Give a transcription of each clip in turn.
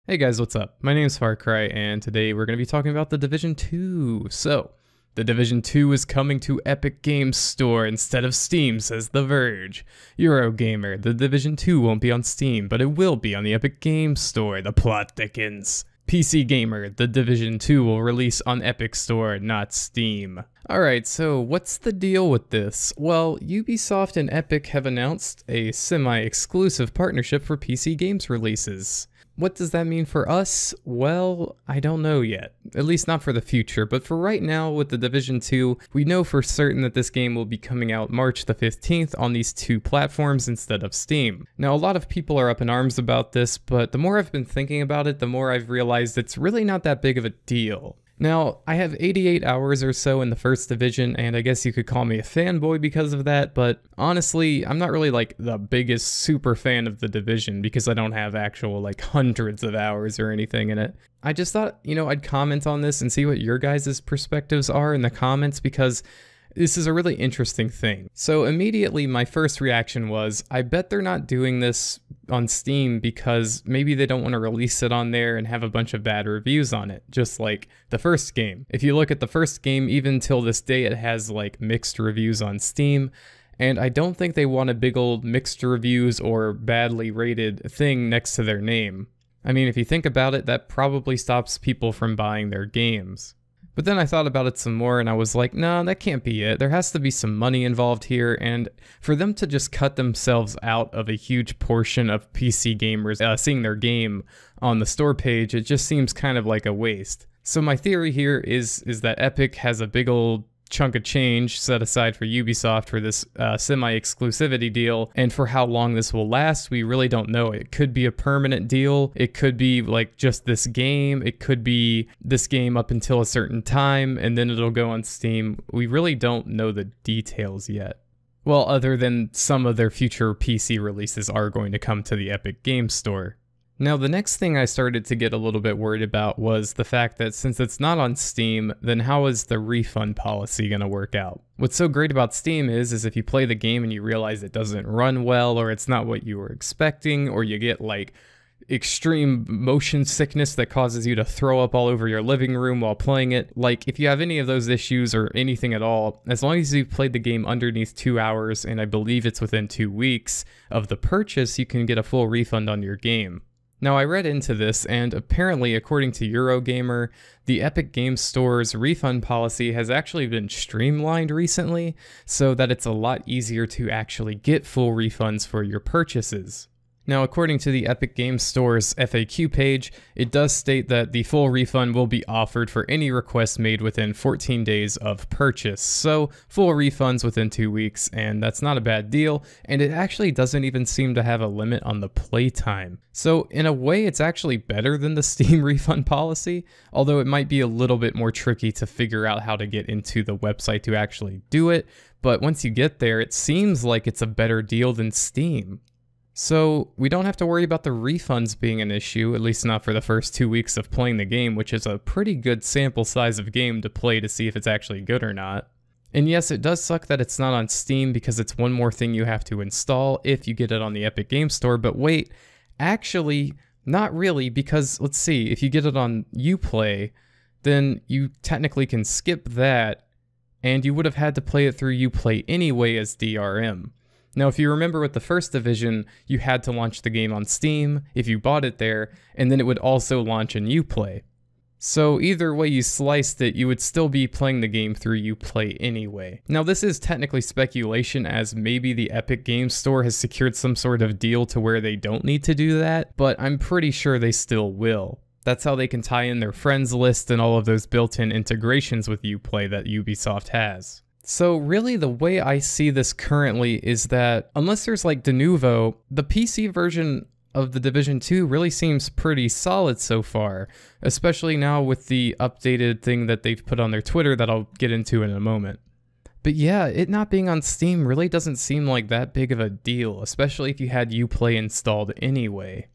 Hey guys, what's up? My name is AFarCryAway, and today we're going to be talking about The Division 2. So, The Division 2 is coming to Epic Games Store instead of Steam, says The Verge. Eurogamer, The Division 2 won't be on Steam, but it will be on the Epic Games Store. The plot thickens. PC Gamer, The Division 2 will release on Epic Store, not Steam. Alright, so what's the deal with this? Well, Ubisoft and Epic have announced a semi-exclusive partnership for PC games releases. What does that mean for us? Well, I don't know yet. At least not for the future, but for right now with The Division 2, we know for certain that this game will be coming out March the 15th on these two platforms instead of Steam. Now, a lot of people are up in arms about this, but the more I've been thinking about it, the more I've realized it's really not that big of a deal. Now, I have 88 hours or so in the first Division, and I guess you could call me a fanboy because of that, but honestly, I'm not really like the biggest super fan of the Division because I don't have actual like hundreds of hours or anything in it. I just thought, I'd comment on this and see what your guys' perspectives are in the comments because this is a really interesting thing. So immediately my first reaction was, I bet they're not doing this on Steam because maybe they don't want to release it on there and have a bunch of bad reviews on it, just like the first game. If you look at the first game, even till this day it has like mixed reviews on Steam, and I don't think they want a big old mixed reviews or badly rated thing next to their name. I mean, if you think about it, that probably stops people from buying their games. But then I thought about it some more and I was like, no, that can't be it. There has to be some money involved here, and for them to just cut themselves out of a huge portion of PC gamers seeing their game on the store page, it just seems kind of like a waste. So my theory here is that Epic has a big old chunk of change set aside for Ubisoft for this semi-exclusivity deal, and for how long this will last, we really don't know. It could be a permanent deal, it could be like just this game, it could be this game up until a certain time, and then it'll go on Steam. We really don't know the details yet. Well, other than some of their future PC releases are going to come to the Epic Games Store. Now, the next thing I started to get a little bit worried about was the fact that since it's not on Steam, then how is the refund policy going to work out? What's so great about Steam is if you play the game and you realize it doesn't run well, or it's not what you were expecting, or you get like extreme motion sickness that causes you to throw up all over your living room while playing it. Like, if you have any of those issues or anything at all, as long as you've played the game underneath 2 hours, and I believe it's within 2 weeks of the purchase, you can get a full refund on your game. Now, I read into this, and apparently, according to Eurogamer, the Epic Games Store's refund policy has actually been streamlined recently, so that it's a lot easier to actually get full refunds for your purchases. Now, according to the Epic Games Store's FAQ page, it does state that the full refund will be offered for any request made within 14 days of purchase. So, full refunds within 2 weeks, and that's not a bad deal, and it actually doesn't even seem to have a limit on the playtime. So, in a way, it's actually better than the Steam refund policy, although it might be a little bit more tricky to figure out how to get into the website to actually do it, but once you get there, it seems like it's a better deal than Steam. So, we don't have to worry about the refunds being an issue, at least not for the first 2 weeks of playing the game, which is a pretty good sample size of game to play to see if it's actually good or not. And yes, it does suck that it's not on Steam because it's one more thing you have to install if you get it on the Epic Games Store, but wait, actually, not really, because let's see, if you get it on Uplay, then you technically can skip that, and you would have had to play it through Uplay anyway as DRM. Now, if you remember with the first Division, you had to launch the game on Steam if you bought it there, and then it would also launch in Uplay. So either way you sliced it, you would still be playing the game through Uplay anyway. Now, this is technically speculation, as maybe the Epic Games Store has secured some sort of deal to where they don't need to do that, but I'm pretty sure they still will. That's how they can tie in their friends list and all of those built-in integrations with Uplay that Ubisoft has. So really the way I see this currently is that unless there's like de novo, the PC version of The Division 2 really seems pretty solid so far, especially now with the updated thing that they've put on their Twitter that I'll get into in a moment. But yeah, it not being on Steam really doesn't seem like that big of a deal, especially if you had Uplay installed anyway.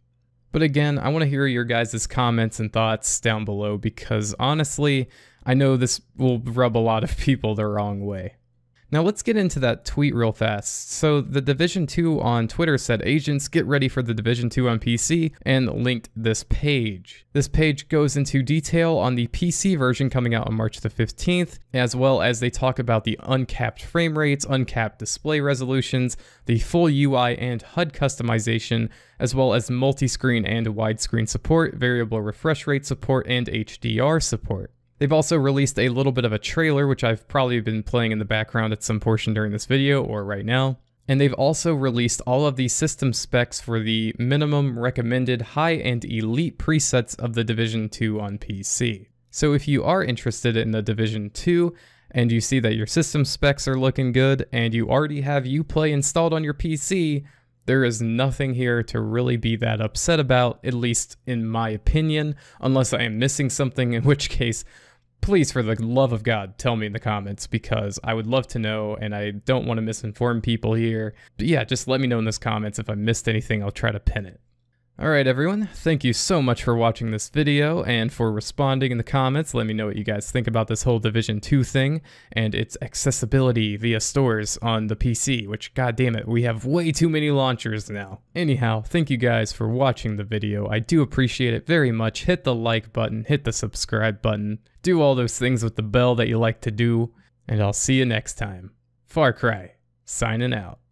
But again, I want to hear your guys' comments and thoughts down below because honestly, I know this will rub a lot of people the wrong way. Now let's get into that tweet real fast. So the Division 2 on Twitter said, agents get ready for the Division 2 on PC, and linked this page. This page goes into detail on the PC version coming out on March the 15th, as well as they talk about the uncapped frame rates, uncapped display resolutions, the full UI and HUD customization, as well as multi-screen and widescreen support, variable refresh rate support, and HDR support. They've also released a little bit of a trailer, which I've probably been playing in the background at some portion during this video or right now. And they've also released all of the system specs for the minimum recommended high and elite presets of the Division 2 on PC. So if you are interested in the Division 2 and you see that your system specs are looking good and you already have Uplay installed on your PC, there is nothing here to really be that upset about, at least in my opinion, unless I am missing something, in which case, please, for the love of God, tell me in the comments, because I would love to know, and I don't want to misinform people here. But yeah, just let me know in the comments if I missed anything. I'll try to pin it. Alright everyone, thank you so much for watching this video and for responding in the comments. Let me know what you guys think about this whole Division 2 thing and its accessibility via stores on the PC, which, god damn it, we have way too many launchers now. Anyhow, thank you guys for watching the video. I do appreciate it very much. Hit the like button, hit the subscribe button, do all those things with the bell that you like to do, and I'll see you next time. Far Cry, signing out.